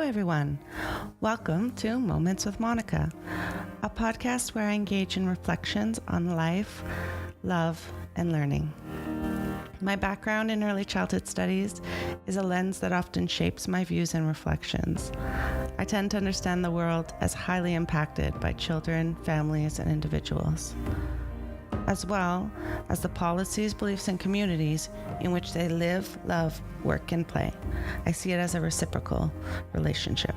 everyone. Welcome to Moments with Monika, a podcast where I engage in reflections on life, love, and learning. My background in early childhood studies is a lens that often shapes my views and reflections. I tend to understand the world as highly impacted by children, families, and individuals, as well as the policies, beliefs, and communities in which they live, love, work, and play. I see it as a reciprocal relationship.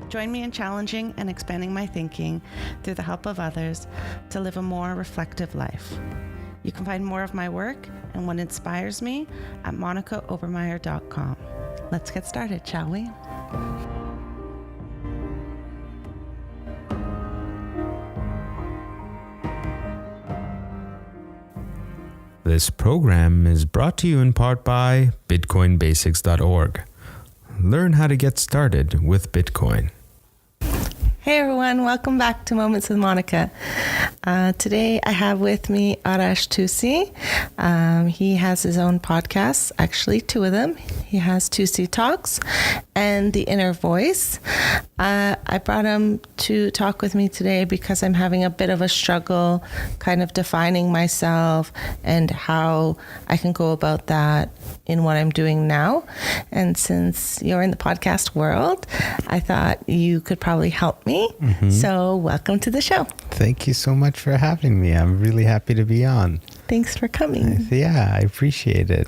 Join me in challenging and expanding my thinking through the help of others to live a more reflective life. You can find more of my work and what inspires me at monikaobermeyer.com. Let's get started, shall we? This program is brought to you in part by bitcoinbasics.org. Learn how to get started with Bitcoin. Hey everyone, welcome back to Moments with Monika. Today I have with me Arash Toussi. He has his own podcasts, actually two of them. He has Toussi Talks and The Inner Voice. I brought him to talk with me today because I'm having a bit of a struggle kind of defining myself and how I can go about that in what I'm doing now. And since you're in the podcast world, I thought you could probably help me. Mm-hmm. So welcome to the show. Thank you so much for having me. I'm really happy to be on. Thanks for coming. Yeah, I appreciate it.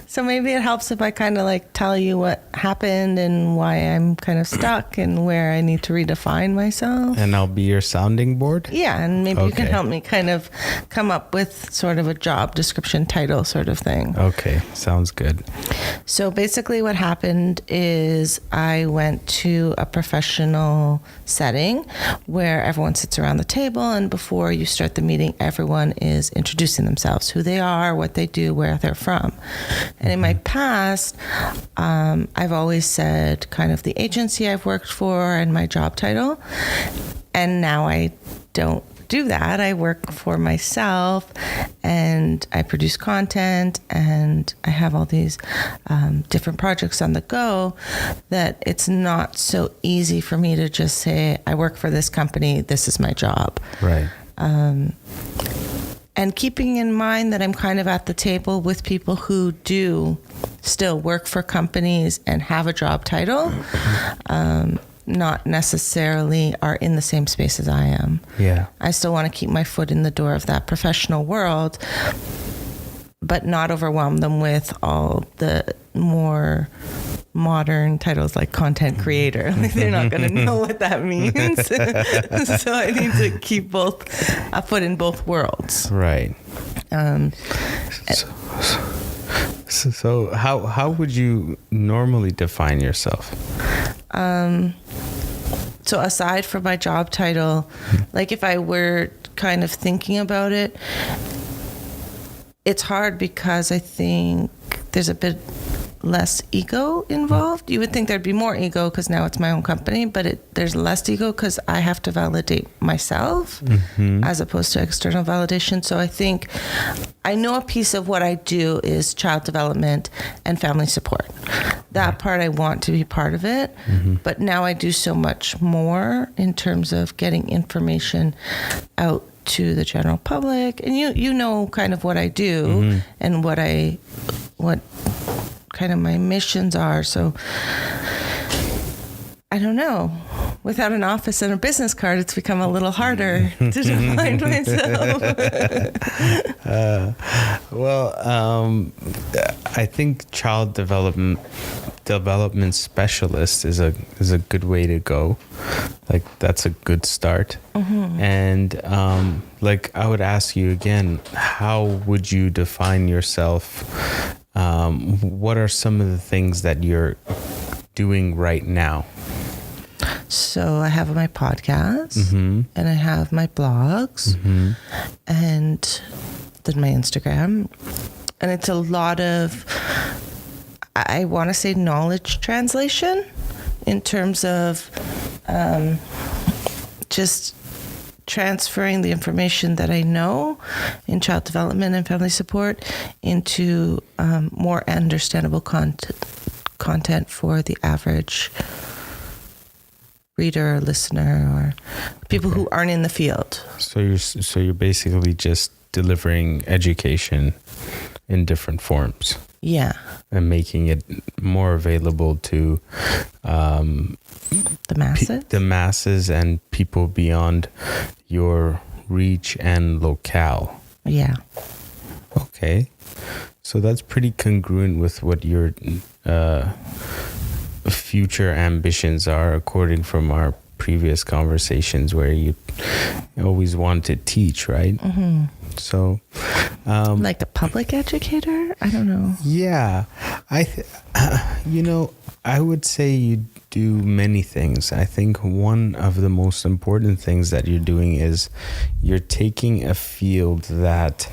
So maybe it helps if I kind of like tell you what happened and why I'm kind of stuck and where I need to redefine myself. And I'll be your sounding board? Yeah, and maybe you can help me kind of come up with sort of a job description title sort of thing. Okay, sounds good. So basically what happened is I went to a professional setting where everyone sits around the table, and before you start the meeting, everyone is introducing themselves, who they are, what they do, where they're from. And in my past, I've always said kind of the agency I've worked for and my job title. And now I don't do that. I work for myself and I produce content and I have all these different projects on the go that it's not so easy for me to just say, I work for this company, this is my job. Right. And keeping in mind that I'm kind of at the table with people who do still work for companies and have a job title, not necessarily are in the same space as I am. Yeah. I still want to keep my foot in the door of that professional world, but not overwhelm them with all the more modern titles like content creator. Like they're not going to know what that means. So I need to keep a foot in both worlds. Right. So how would you normally define yourself? So aside from my job title, like if I were kind of thinking about it, it's hard because I think there's a bit less ego involved. You would think there'd be more ego because now it's my own company, but there's less ego because I have to validate myself as opposed to external validation. So I think I know a piece of what I do is child development and family support. That part I want to be part of it, but now I do so much more in terms of getting information out to the general public. And you know kind of what I do and what kind of my missions are. So I don't know. Without an office and a business card, it's become a little harder to define myself. I think child development specialist is a good way to go. Like that's a good start. And I would ask you again, how would you define yourself? What are some of the things that you're doing right now? So I have my podcast and I have my blogs and then my Instagram. And it's a lot of, I want to say knowledge translation in terms of just transferring the information that I know in child development and family support into more understandable content for the average reader or listener or people who aren't in the field. So you're basically just delivering education in different forms. Yeah. And making it more available to the masses? The masses and people beyond your reach and locale. Yeah. Okay. So that's pretty congruent with what your future ambitions are, according from our previous conversations, where you always want to teach, right? Mm-hmm. So like a public educator? I don't know. Yeah. I would say you do many things. I think one of the most important things that you're doing is you're taking a field that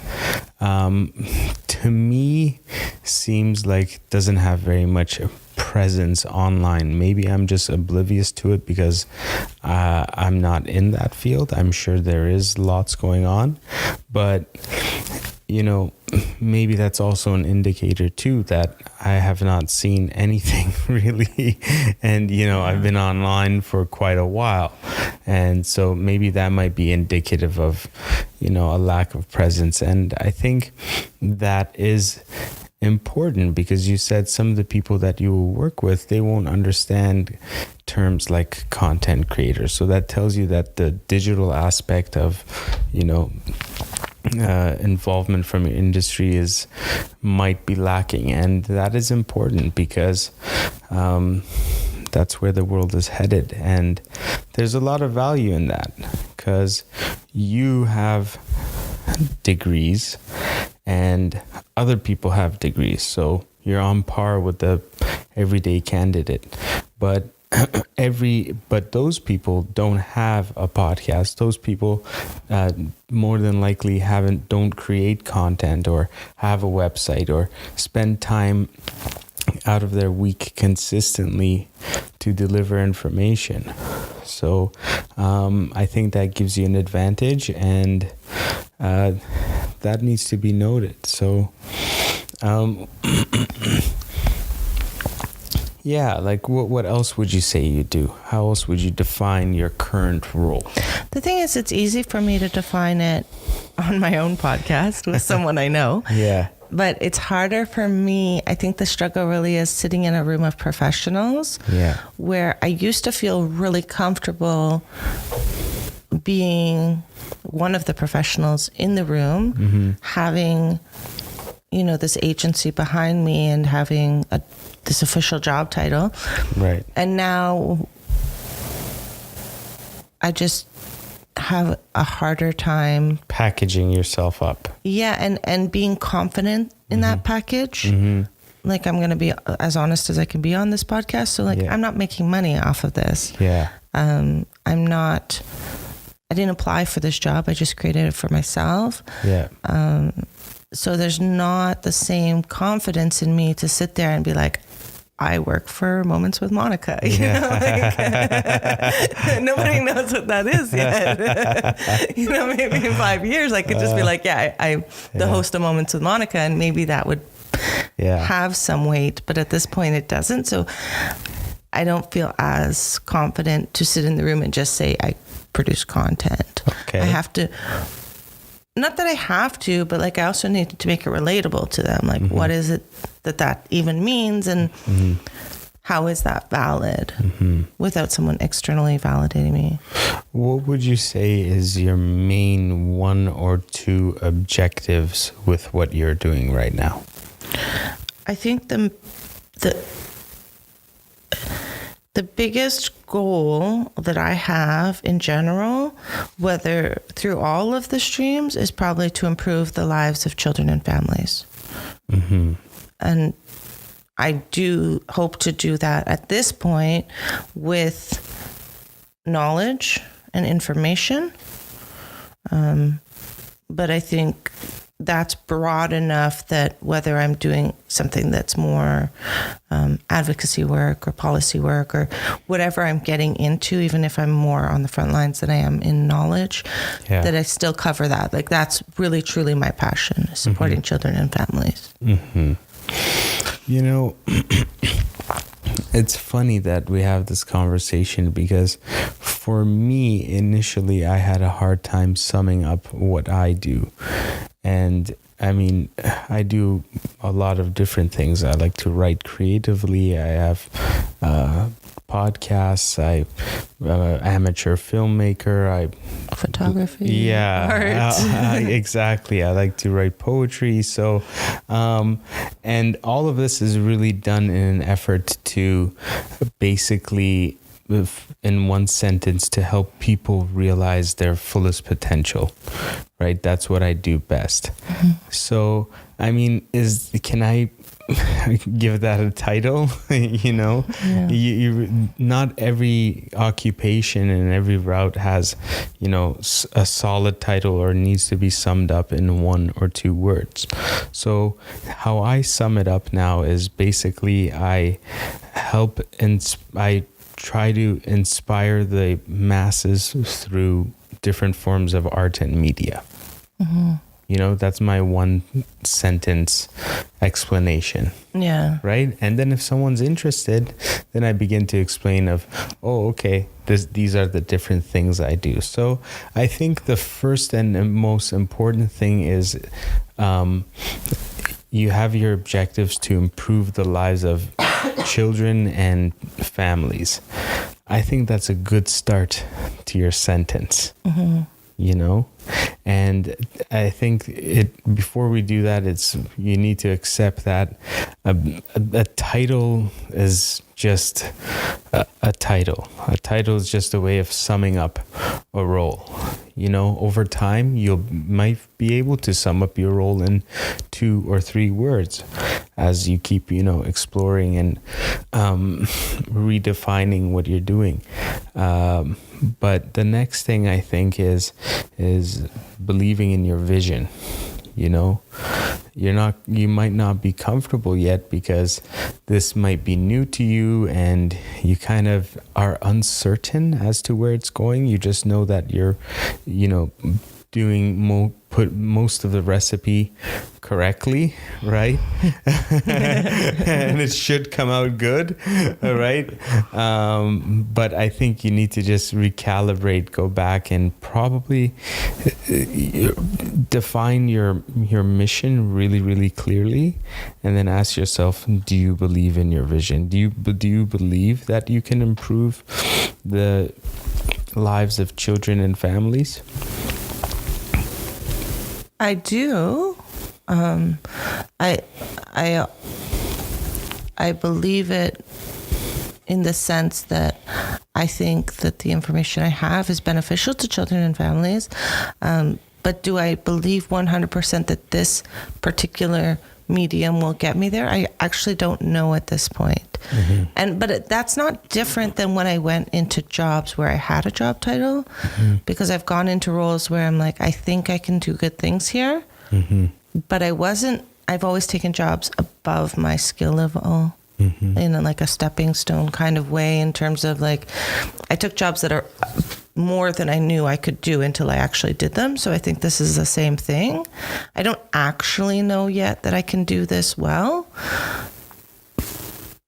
to me seems like doesn't have very much presence online. Maybe I'm just oblivious to it because I'm not in that field. I'm sure there is lots going on, but maybe that's also an indicator too that I have not seen anything really. And, I've been online for quite a while. And so maybe that might be indicative of, a lack of presence. And I think that is important because you said some of the people that you will work with, they won't understand terms like content creators. So that tells you that the digital aspect of, involvement from your industry might be lacking, and that is important because that's where the world is headed, and there's a lot of value in that because you have degrees and other people have degrees, so you're on par with the everyday candidate, but those people don't have a podcast. Those people more than likely don't create content or have a website or spend time out of their week consistently to deliver information. So I think that gives you an advantage, and that needs to be noted. So yeah, like what else would you say you do? How else would you define your current role? The thing is, it's easy for me to define it on my own podcast with someone I know. Yeah. But it's harder for me. I think the struggle really is sitting in a room of professionals. Yeah. Where I used to feel really comfortable being one of the professionals in the room, mm-hmm. having, this agency behind me and having this official job title. Right. And now I just have a harder time packaging yourself up. Yeah, and being confident in mm-hmm. that package. Mm-hmm. Like, I'm going to be as honest as I can be on this podcast. So I'm not making money off of this. Yeah. I didn't apply for this job. I just created it for myself. Yeah. So there's not the same confidence in me to sit there and be like, I work for Moments with Monika. Nobody knows what that is yet. Maybe in 5 years I could just be like, I'm the host of Moments with Monika, and maybe that would have some weight. But at this point it doesn't. So I don't feel as confident to sit in the room and just say I produce content. Okay. I have to, not that I have to, but I also need to make it relatable to them. Mm-hmm. What is it that even means, and mm-hmm. how is that valid mm-hmm. without someone externally validating me? What would you say is your main 1 or 2 objectives with what you're doing right now? I think the biggest goal that I have in general, whether through all of the streams, is probably to improve the lives of children and families. Mm-hmm. And I do hope to do that at this point with knowledge and information. But I think that's broad enough that whether I'm doing something that's more advocacy work or policy work or whatever I'm getting into, even if I'm more on the front lines than I am in knowledge, that I still cover that. That's really, truly my passion, supporting mm-hmm. children and families. Mm-hmm. You know, it's funny that we have this conversation because for me, initially, I had a hard time summing up what I do. And I mean, I do a lot of different things. I like to write creatively. I have podcasts. I'm an amateur filmmaker. Photography. Yeah, art. Exactly. I like to write poetry. So, and all of this is really done in an effort to basically, in one sentence, to help people realize their fullest potential, right? That's what I do best. Mm-hmm. So, I mean, can I give that a title? You know, you not every occupation and every route has, you know, a solid title or needs to be summed up in 1 or 2 words. So how I sum it up now is basically I try to inspire the masses through different forms of art and media. Mm-hmm. You know, that's my 1 sentence explanation. Yeah. Right? And then if someone's interested, then I begin to explain okay, these are the different things I do. So I think the first and most important thing is you have your objectives to improve the lives of children and families. I think that's a good start to your sentence. Mm-hmm. You know, and I think before we do that, you need to accept that a title is just a title. A title is just a way of summing up a role. You know, over time, you might be able to sum up your role in 2 or 3 words as you keep, you know, exploring and redefining what you're doing. But the next thing I think is believing in your vision. You know, you might not be comfortable yet because this might be new to you and you kind of are uncertain as to where it's going. You just know that you're, you know, put most of the recipe correctly, right? And it should come out good, all right? But I think you need to just recalibrate, go back and probably define your mission really, really clearly, and then ask yourself, do you believe in your vision? Do you believe that you can improve the lives of children and families? I do. I believe it in the sense that I think that the information I have is beneficial to children and families. But do I believe 100% that this particular medium will get me there? I actually don't know at this point. Mm-hmm. But that's not different than when I went into jobs where I had a job title, mm-hmm. because I've gone into roles where I'm like, I think I can do good things here, mm-hmm. but I've always taken jobs above my skill level, mm-hmm. in like a stepping stone kind of way, in terms of like, I took jobs that are more than I knew I could do until I actually did them. So I think this is the same thing. I don't actually know yet that I can do this well,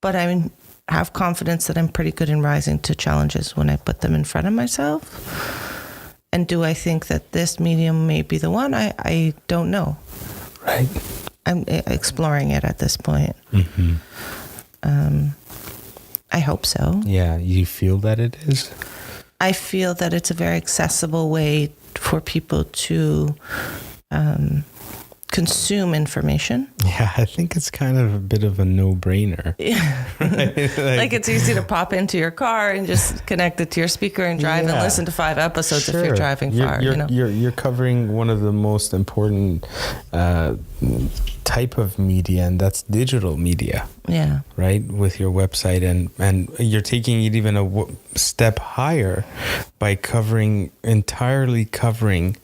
but I have confidence that I'm pretty good in rising to challenges when I put them in front of myself. And do I think that this medium may be the one? I don't know. Right. I'm exploring it at this point. Mm-hmm. I hope so. Yeah. You feel that it is? I feel that it's a very accessible way for people to consume information. Yeah, I think it's kind of a bit of a no-brainer. Yeah. Right? Like it's easy to pop into your car and just connect it to your speaker and drive and listen to 5 episodes if you're driving far. You're covering one of the most important type of media, and that's digital media. Yeah. Right? With your website, and you're taking it even a step higher by entirely covering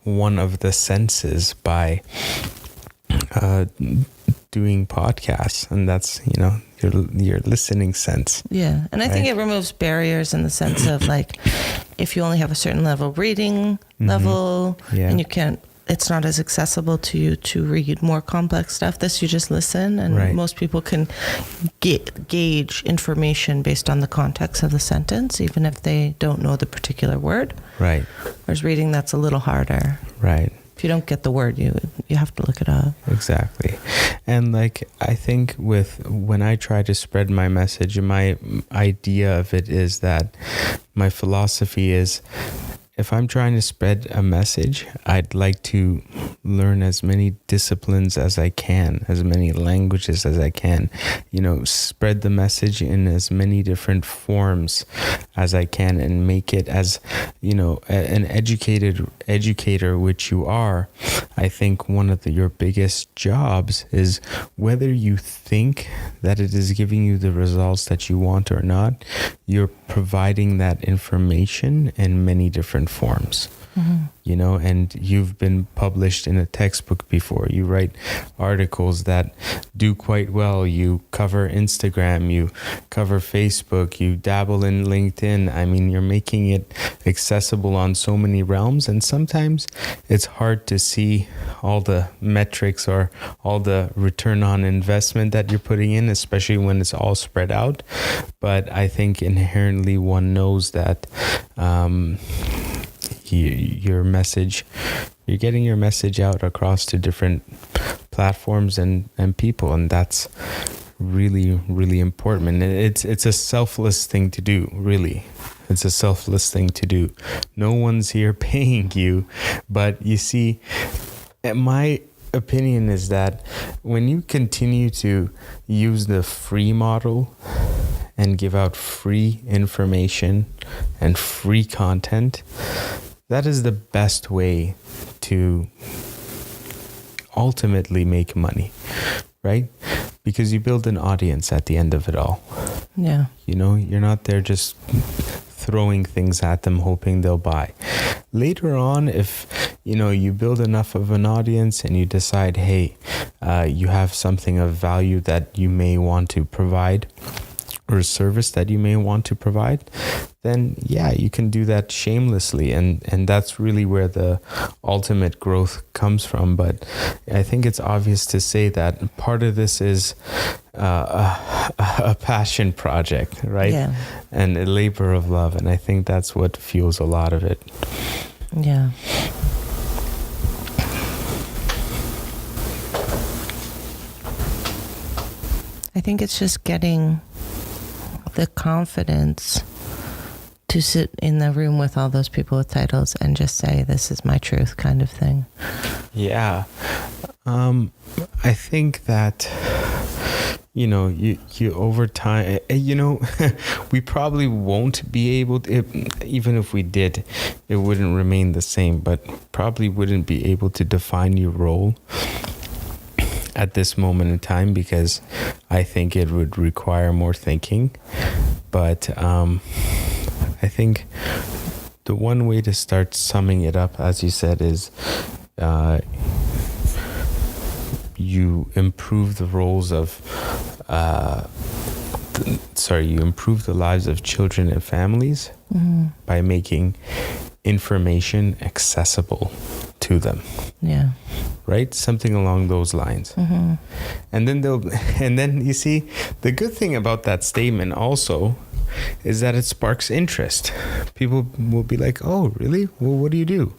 one of the senses by doing podcasts, and that's, you know, your listening sense. Yeah. And I think it removes barriers in the sense of like, if you only have a certain level reading level, and you can't it's not as accessible to you to read more complex stuff. This, you just listen, and Right. most people can gauge information based on the context of the sentence, even if they don't know the particular word. Right. Whereas reading, that's a little harder. Right. If you don't get the word, you have to look it up. Exactly. And like, I think when I try to spread my message, my idea of it is that my philosophy is, if I'm trying to spread a message, I'd like to learn as many disciplines as I can, as many languages as I can, spread the message in as many different forms as I can, and make it as, an educator, which you are. I think one of your biggest jobs is, whether you think that it is giving you the results that you want or not, you're providing that information in many different forms. And you've been published in a textbook before. You write articles that do quite well. You cover Instagram, you cover Facebook, you dabble in LinkedIn. I mean, you're making it accessible on so many realms, and sometimes it's hard to see all the metrics or all the return on investment that you're putting in, especially when it's all spread out. But I think inherently one knows that you're getting your message out across to different platforms and people, and that's really, really important. And it's a selfless thing to do, really. It's a selfless thing to do. No one's here paying you, but you see, my opinion is that when you continue to use the free model and give out free information and free content, that is the best way to ultimately make money, right? Because you build an audience at the end of it all. Yeah. You're not there just throwing things at them hoping they'll buy. Later on, if you build enough of an audience and you decide, hey, you have something of value that you may want to provide, or a service that you may want to provide, then yeah, you can do that shamelessly, and that's really where the ultimate growth comes from. But I think it's obvious to say that part of this is a passion project, right? Yeah. And a labor of love, and I think that's what fuels a lot of it. Yeah. I think it's just getting the confidence to sit in the room with all those people with titles and just say, this is my truth, kind of thing. Yeah. I think that, you over time, we probably won't be able to, even if we did, it wouldn't remain the same, but probably wouldn't be able to define your role at this moment in time, because I think it would require more thinking. But I think the one way to start summing it up, as you said, is you improve the roles of you improve the lives of children and families by making information accessible to them. Yeah. Right? Something along those lines. And then you see, the good thing about that statement also is that it sparks interest. People will be like, oh, really? Well, what do you do?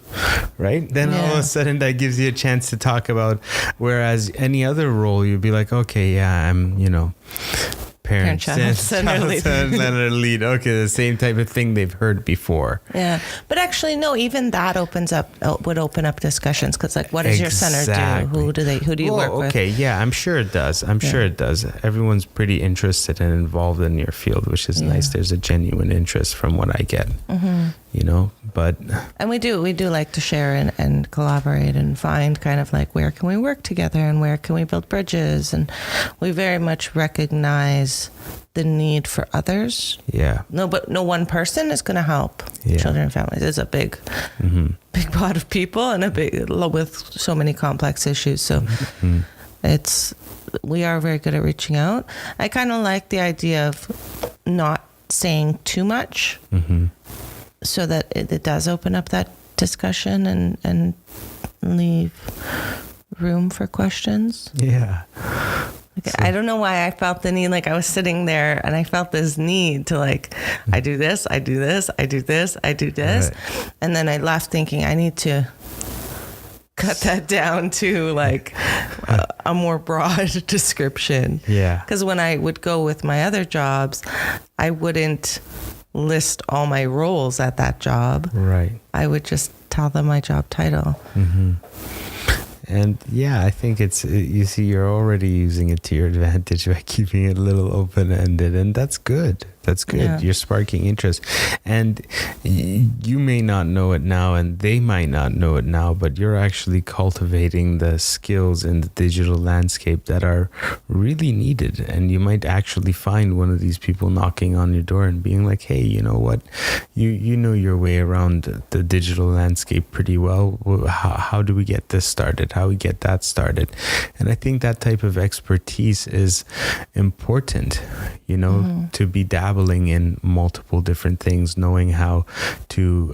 Right? Then all of a sudden that gives you a chance to talk about, whereas any other role, you'd be like, okay, yeah, I'm, parent, child, son, or lead. Okay, the same type of thing they've heard before. Yeah, but actually, no. Even that would open up discussions, because, like, what does your center do? Who do you work with? Okay, yeah, I'm sure it does. Sure it does. Everyone's pretty interested and involved in your field, which is nice. There's a genuine interest from what I get. But and we do like to share and collaborate and find kind of like, where can we work together and where can we build bridges, and we very much recognize the need for others. Yeah. No one person is going to help children and families. It's a big pot of people and with so many complex issues. So we are very good at reaching out. I kind of like the idea of not saying too much, so that it does open up that discussion and leave room for questions. Yeah. So, I don't know why I felt the need. Like I was sitting there and I felt this need to like, I do this, I do this, I do this, I do this. Right. And then I left thinking I need to cut that down to like a more broad description. Yeah. Because when I would go with my other jobs, I wouldn't list all my roles at that job. Right. I would just tell them my job title. Mm-hmm. And yeah, I think you see, you're already using it to your advantage by keeping it a little open-ended, and that's good. That's good. Yeah. You're sparking interest. And you may not know it now, and they might not know it now, but you're actually cultivating the skills in the digital landscape that are really needed. And you might actually find one of these people knocking on your door and being like, hey, you know what? You know your way around the digital landscape pretty well. How do we get this started? How we get that started? And I think that type of expertise is important, to be dabbling in multiple different things, knowing how to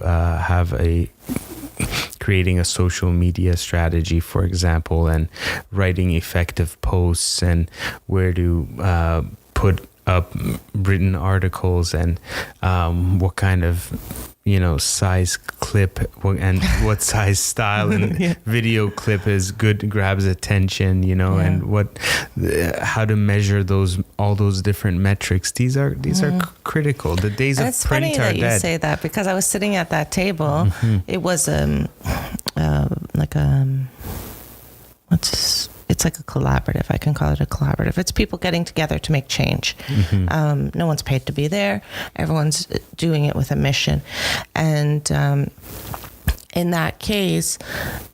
creating a social media strategy, for example, and writing effective posts, and where to put up written articles, and what kind of size clip and what size style and video clip is good, grabs attention, and how to measure all those different metrics. These are critical. The days of print are dead. It's funny that you say that, because I was sitting at that table. It was it's like a collaborative. I can call it a collaborative. It's people getting together to make change. No one's paid to be there. Everyone's doing it with a mission. And in that case,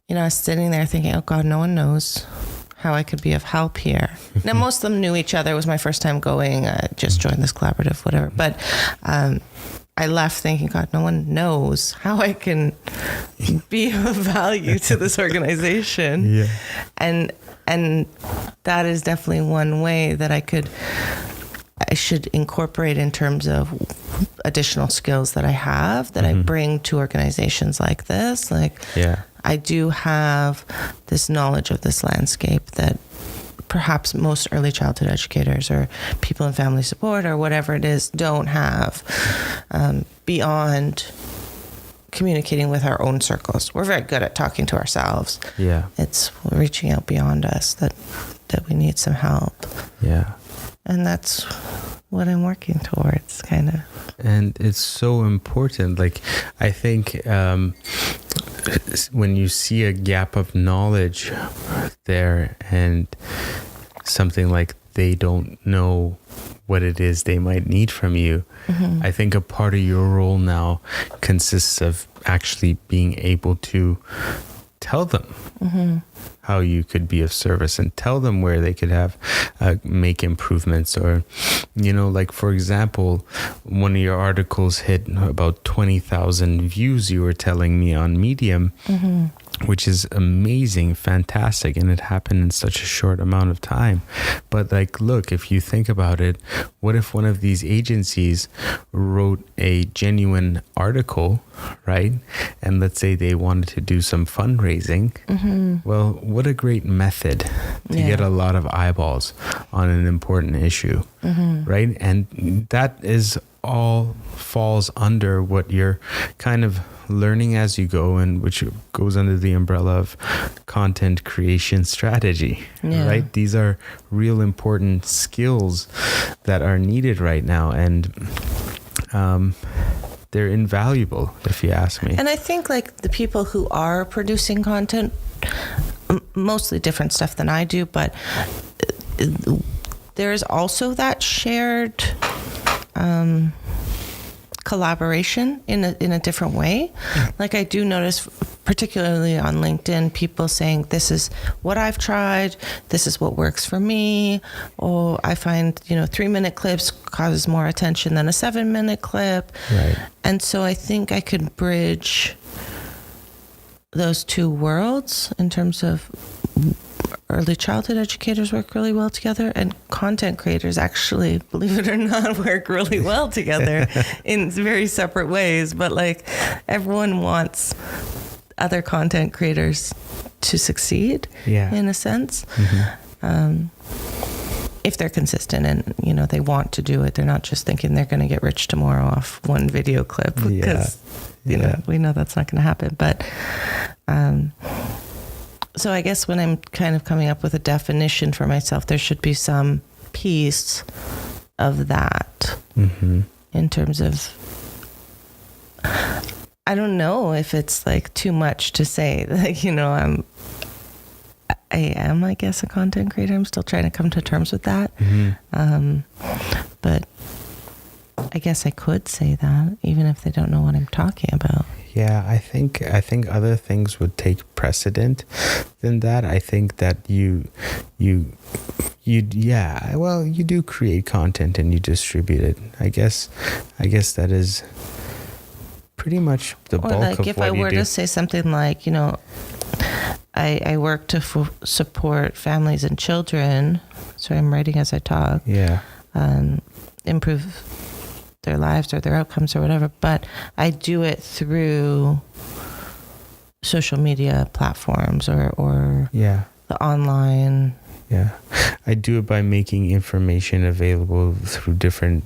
I was sitting there thinking, oh God, no one knows how I could be of help here. Now, most of them knew each other. It was my first time going. I just joined this collaborative, whatever. But I left thinking, God, no one knows how I can be of value to this organization. Yeah. And that is definitely one way that I should incorporate in terms of additional skills that I have, that I bring to organizations like this. Like, I do have this knowledge of this landscape that perhaps most early childhood educators or people in family support or whatever it is don't have, beyond communicating with our own circles. We're very good at talking to ourselves. Yeah. It's reaching out beyond us that we need some help. Yeah. And that's what I'm working towards, kind of. And it's so important. Like, I think when you see a gap of knowledge there and something like they don't know what it is they might need from you, I think a part of your role now consists of actually being able to tell them how you could be of service, and tell them where they could have make improvements. Or like, for example, one of your articles hit about 20,000 views, you were telling me, on Medium, which is amazing, fantastic, and it happened in such a short amount of time. But like, look, if you think about it, what if one of these agencies wrote a genuine article, right? And let's say they wanted to do some fundraising. Well, what a great method to get a lot of eyeballs on an important issue, right? And that is all falls under what you're kind of learning as you go, and which goes under the umbrella of content creation strategy, right? These are real important skills that are needed right now, and they're invaluable, if you ask me. And I think like the people who are producing content, mostly different stuff than I do, but there is also that shared collaboration in a different way. Like, I do notice, particularly on LinkedIn, people saying, this is what I've tried, this is what works for me. Or I find 3-minute clips causes more attention than a 7-minute clip. Right. And so I think I could bridge those two worlds in terms of early childhood educators work really well together, and content creators actually, believe it or not, work really well together in very separate ways. But like, everyone wants other content creators to succeed, in a sense. If they're consistent and, you know, they want to do it, they're not just thinking they're going to get rich tomorrow off one video clip, because, you know, we know that's not going to happen. But, so I guess when I'm kind of coming up with a definition for myself, there should be some piece of that in terms of, I don't know if it's like too much to say, like, you know, I am, I guess, a content creator. I'm still trying to come to terms with that. But I guess I could say that, even if they don't know what I'm talking about. Yeah, I think other things would take precedent than that. I think that you do create content and you distribute it. I guess that is pretty much the bulk of what you do. Or like if I were to say something like, you know, I work to support families and children, so I'm writing as I talk. Yeah. Improve their lives or their outcomes or whatever, but I do it through social media platforms or the online. Yeah. I do it by making information available through different,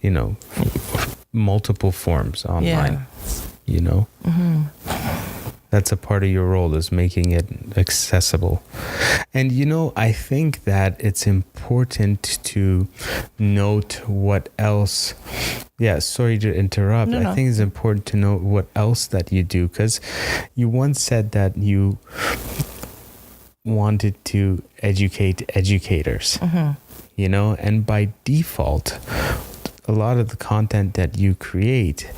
you know, multiple forms online, you know. That's a part of your role, is making it accessible. And, you know, I think that it's important to note what else. Yeah, sorry to interrupt. I think it's important to note what else that you do, because you once said that you wanted to educate educators, you know, and by default, a lot of the content that you create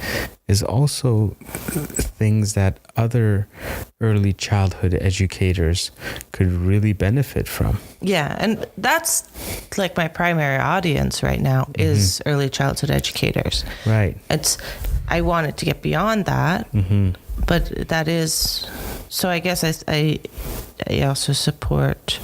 is also things that other early childhood educators could really benefit from. Yeah, and that's like my primary audience right now is early childhood educators. Right. I wanted to get beyond that, but that is, so I guess I also support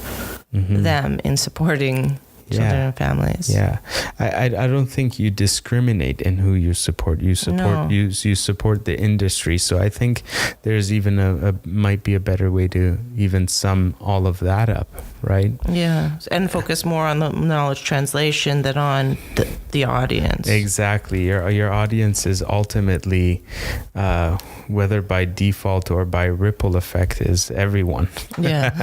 them in supporting children and families. Yeah, I don't think you discriminate in who you support. You support you support the industry. So I think there's even might be a better way to even sum all of that up, right? Yeah, and focus more on the knowledge translation than on the audience. Exactly. Your audience is ultimately, whether by default or by ripple effect, is everyone. Yeah.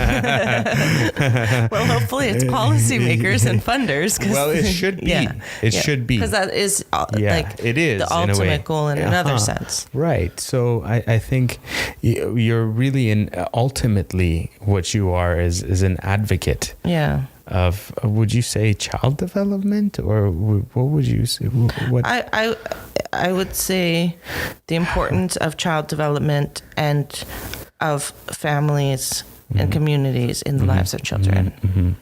Well, hopefully it's policymakers and funders. Well, it should be. It should be. Because that is like it is, the ultimate goal in another sense. Right. So I think you're really ultimately what you are is an advocate. Yeah. Of, would you say, child development, or what would you say? What? I would say the importance of child development and of families and communities in the lives of children.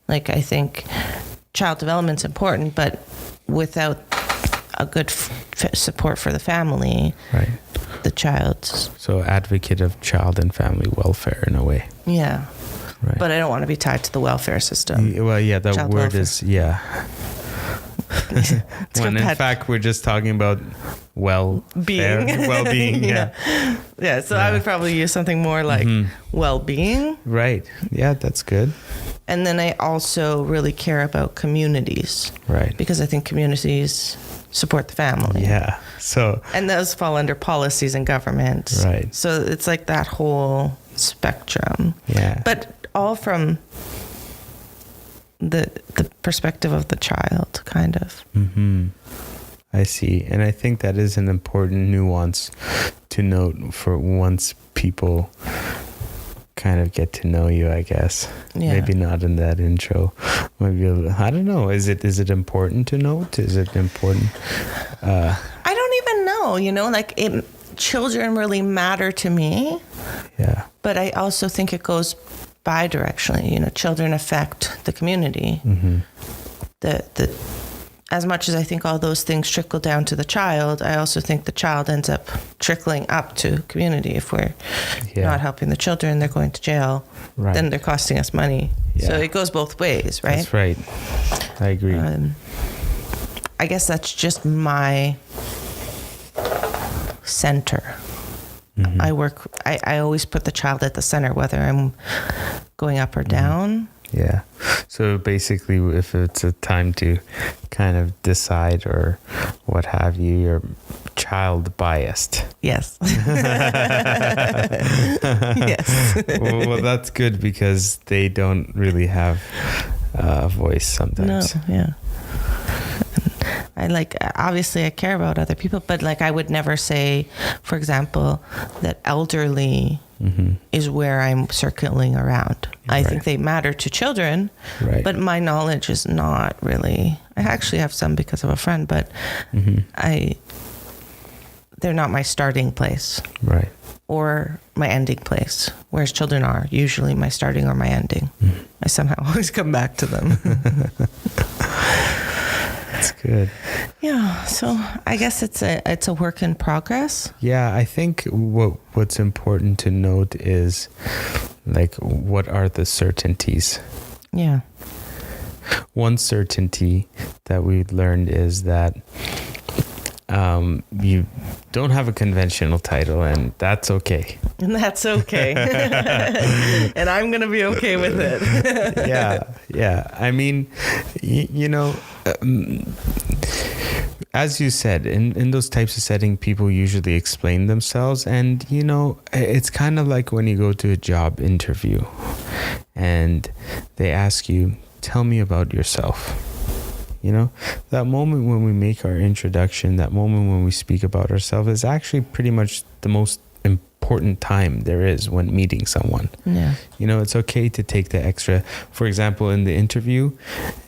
Like, I think child development's important, but without a good support for the family, right, the child's. So advocate of child and family welfare in a way. Yeah. Right. But I don't want to be tied to the welfare system. Well, yeah, that child word welfare. Is, when in fact we're just talking about well-being. Well-being, Yeah, so I would probably use something more like well-being. Right, yeah, that's good. And then I also really care about communities. Right. Because I think communities support the family. Yeah, so. And those fall under policies and government. Right. So it's like that whole spectrum. Yeah. But all from the perspective of the child, kind of. I see. And I think that is an important nuance to note for once people kind of get to know you, I guess. Yeah. Maybe not in that intro. Maybe I don't know. Is it important to note? Is it important? I don't even know. You know, like children really matter to me. Yeah. But I also think it goes bi-directionally. You know, children affect the community. As much as I think all those things trickle down to the child, I also think the child ends up trickling up to community. If we're not helping the children, they're going to jail. Right. Then they're costing us money. Yeah. So it goes both ways, right? That's right. I agree. I guess that's just my center I always put the child at the center, whether I'm going up or down. Yeah. So basically, if it's a time to kind of decide or what have you, you're child biased. Yes. Yes. Well, that's good because they don't really have a voice sometimes. No, yeah. Obviously I care about other people, but like I would never say, for example, that elderly is where I'm circling around. I think they matter to children, but my knowledge is not really. I actually have some because of a friend, but they're not my starting place. Right. Or my ending place, whereas children are usually my starting or my ending. I somehow always come back to them. That's good. Yeah, so I guess it's a work in progress. Yeah, I think what's important to note is like what are the certainties? Yeah. One certainty that we learned is that you don't have a conventional title, and that's okay. And that's okay. And I'm going to be okay with it. Yeah. I mean, as you said, in those types of setting, people usually explain themselves. And, it's kind of like when you go to a job interview and they ask you, tell me about yourself. That moment when we make our introduction, that moment when we speak about ourselves is actually pretty much the most important time there is when meeting someone. Yeah. It's okay to take the extra. For example, in the interview,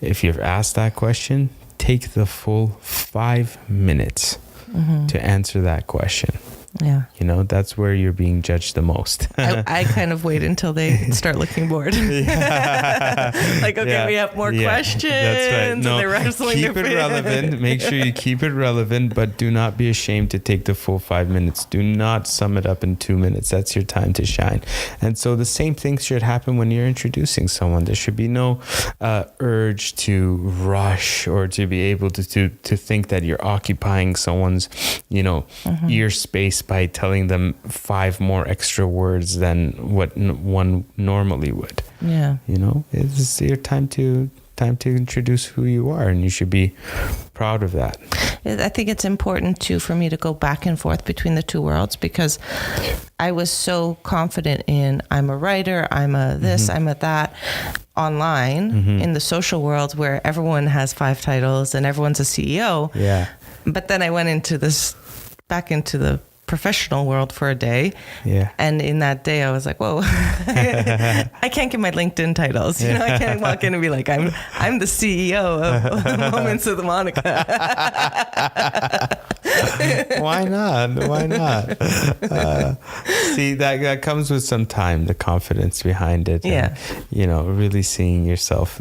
if you're asked that question, take the full 5 minutes to answer that question. Yeah. That's where you're being judged the most. I kind of wait until they start looking bored. Like, okay, we have more questions. That's right. No, and they're wrestling keep it relevant. Make sure you keep it relevant, but do not be ashamed to take the full 5 minutes. Do not sum it up in 2 minutes. That's your time to shine. And so the same thing should happen when you're introducing someone. There should be no urge to rush or to be able to think that you're occupying someone's, ear space by telling them 5 more extra words than what one normally would. Yeah. It's your time to introduce who you are, and you should be proud of that. I think it's important too for me to go back and forth between the two worlds, because I was so confident in I'm a writer, I'm a this, I'm a that online in the social world where everyone has 5 titles and everyone's a CEO. Yeah. But then I went back into the professional world for a day. Yeah. And in that day I was like, whoa, I can't get my LinkedIn titles. I can't walk in and be like, I'm the CEO of Moments with Monika. Why not? See, that comes with some time, the confidence behind it. Yeah. And, really seeing yourself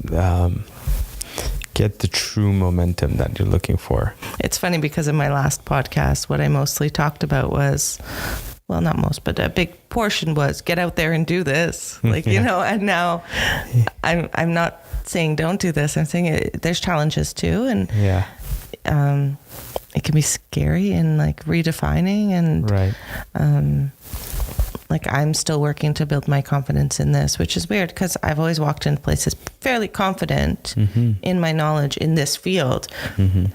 get the true momentum that you're looking for. It's funny because in my last podcast, what I mostly talked about was, well, not most, but a big portion was get out there and do this. Like, and now I'm not saying don't do this. I'm saying there's challenges too. And it can be scary and like redefining and like I'm still working to build my confidence in this, which is weird because I've always walked into places fairly confident in my knowledge in this field.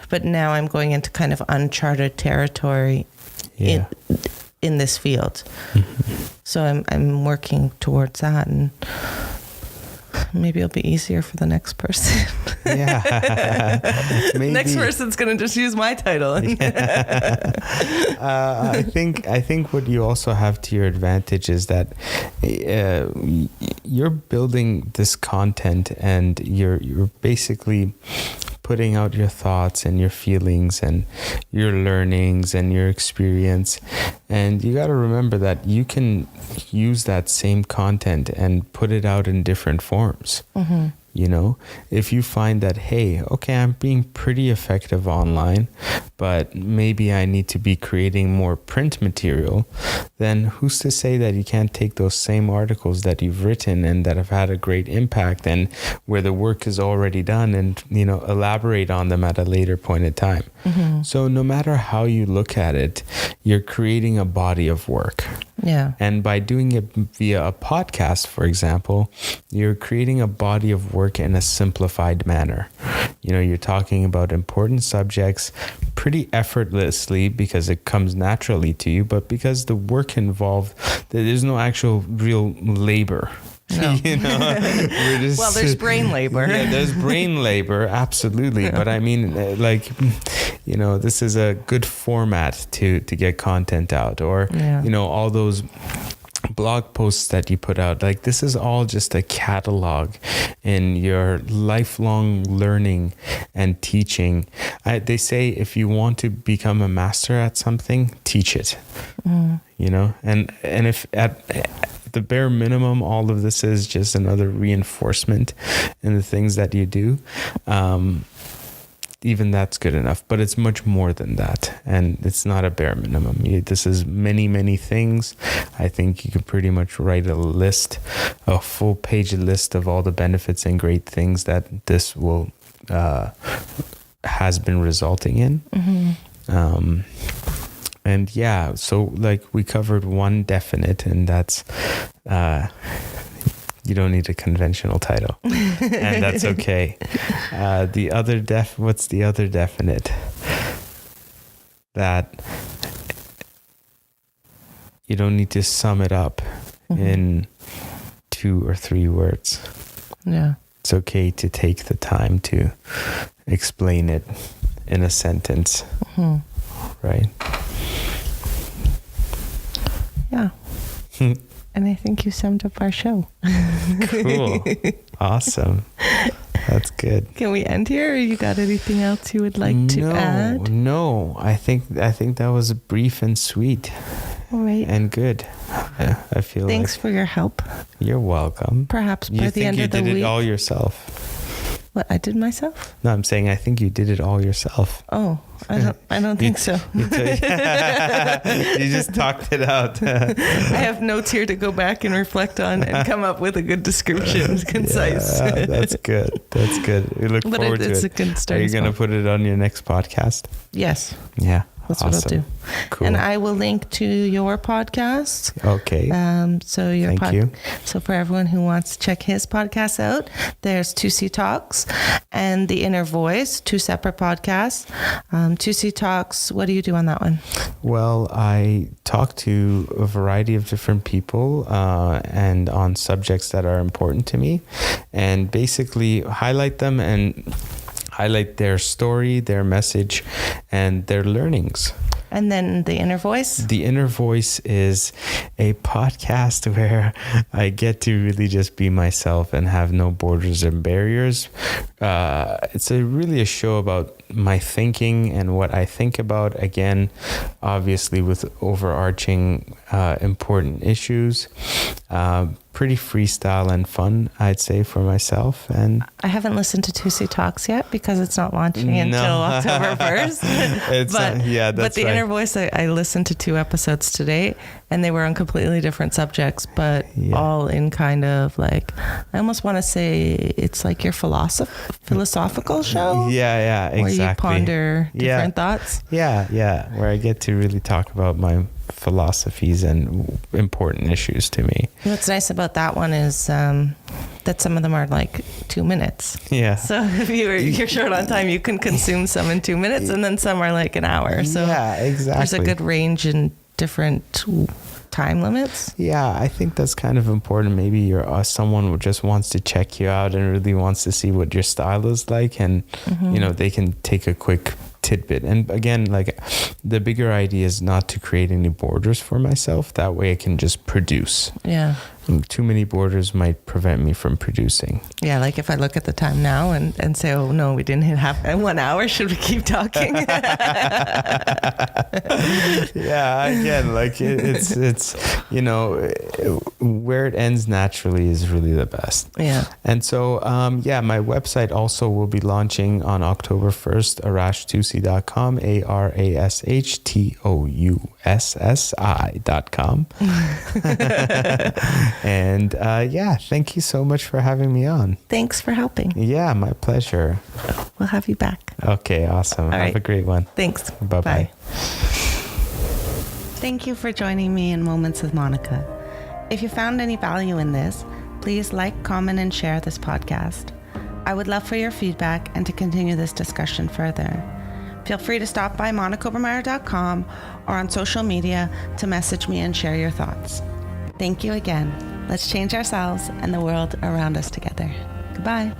But now I'm going into kind of uncharted territory in this field. So I'm working towards that, and maybe it'll be easier for the next person. Maybe. Next person's going to just use my title. I think what you also have to your advantage is that you're building this content and you're basically putting out your thoughts and your feelings and your learnings and your experience. And you got to remember that you can use that same content and put it out in different forms. If you find that, hey, okay, I'm being pretty effective online, but maybe I need to be creating more print material, then who's to say that you can't take those same articles that you've written and that have had a great impact and where the work is already done and, elaborate on them at a later point in time. So no matter how you look at it, you're creating a body of work. Yeah. And by doing it via a podcast, for example, you're creating a body of work in a simplified manner. You know, you're talking about important subjects pretty effortlessly because it comes naturally to you, but because the work involved, there's no actual real labor. No. You know, well, there's brain labor. Yeah, there's brain labor, absolutely. But I mean, like, you know, this is a good format to get content out, or, you know, all those blog posts that you put out. Like, this is all just a catalog in your lifelong learning and teaching. They say if you want to become a master at something, teach it. You know, and if at the bare minimum, all of this is just another reinforcement in the things that you do. Even that's good enough, but it's much more than that. And it's not a bare minimum. This is many, many things. I think you could pretty much write a full page list of all the benefits and great things that this will, has been resulting in. And yeah, so like we covered one definite, and that's, you don't need a conventional title, and that's okay. The other what's the other definite? That you don't need to sum it up in 2 or 3 words. Yeah. It's okay to take the time to explain it in a sentence. Right? Yeah. And I think you summed up our show. Cool. Awesome. That's good. Can we end here, or you got anything else you would like to add? No. I think that was brief and sweet. All right. And good. I feel Thanks for your help. You're welcome. Perhaps by the end of the week. You did it all yourself. What, I did myself? No, I'm saying I think you did it all yourself. Oh, I don't think so. You just talked it out. I have notes here to go back and reflect on and come up with a good description. It's concise. Yeah, that's good. That's good. We look forward to it. It's a good start. Are you going to put it on your next podcast? Yes. Yeah. That's awesome. what I'll do. Cool. And I will link to your podcast. Okay. Thank you. So for everyone who wants to check his podcast out, there's Toussi Talks and The Inner Voice, 2 separate podcasts. Toussi Talks, what do you do on that one? Well, I talk to a variety of different people and on subjects that are important to me, and basically highlight them and highlight their story, their message, and their learnings. And then The Inner Voice? The Inner Voice is a podcast where I get to really just be myself and have no borders and barriers. It's really a show about my thinking and what I think about, again, obviously with overarching important issues. Pretty freestyle and fun, I'd say, for myself. And I haven't listened to Toussi Talks yet because it's not launching until October 1st. But The Inner Voice, I listened to 2 episodes today, and they were on completely different subjects, but all in kind of like, I almost want to say it's like your philosophical show. Yeah, exactly. Where you ponder different thoughts. Yeah, where I get to really talk about my philosophies and important issues to me. What's nice about that one is that some of them are like 2 minutes. Yeah. So if you're short on time, you can consume some in 2 minutes, and then some are like an hour. So yeah, exactly. There's a good range in different time limits. Yeah, I think that's kind of important. Maybe you're someone who just wants to check you out and really wants to see what your style is like, and they can take a quick tidbit. And again, like, the bigger idea is not to create any borders for myself. That way I can just produce. Yeah. Too many borders might prevent me from producing. Yeah, like if I look at the time now and say, oh no, we didn't hit 1 hour, should we keep talking? Yeah, again, like it's where it ends naturally is really the best. Yeah. And so my website also will be launching on October 1st, arashtoussi.com, ARASHTOUSSI.com. And thank you so much for having me on. Thanks for helping. Yeah, my pleasure. We'll have you back. Okay, awesome. Have a great one. Thanks. Bye-bye. Bye. Thank you for joining me in Moments with Monika. If you found any value in this, please like, comment, and share this podcast. I would love for your feedback and to continue this discussion further. Feel free to stop by monikaobermeyer.com or on social media to message me and share your thoughts. Thank you again. Let's change ourselves and the world around us together. Goodbye.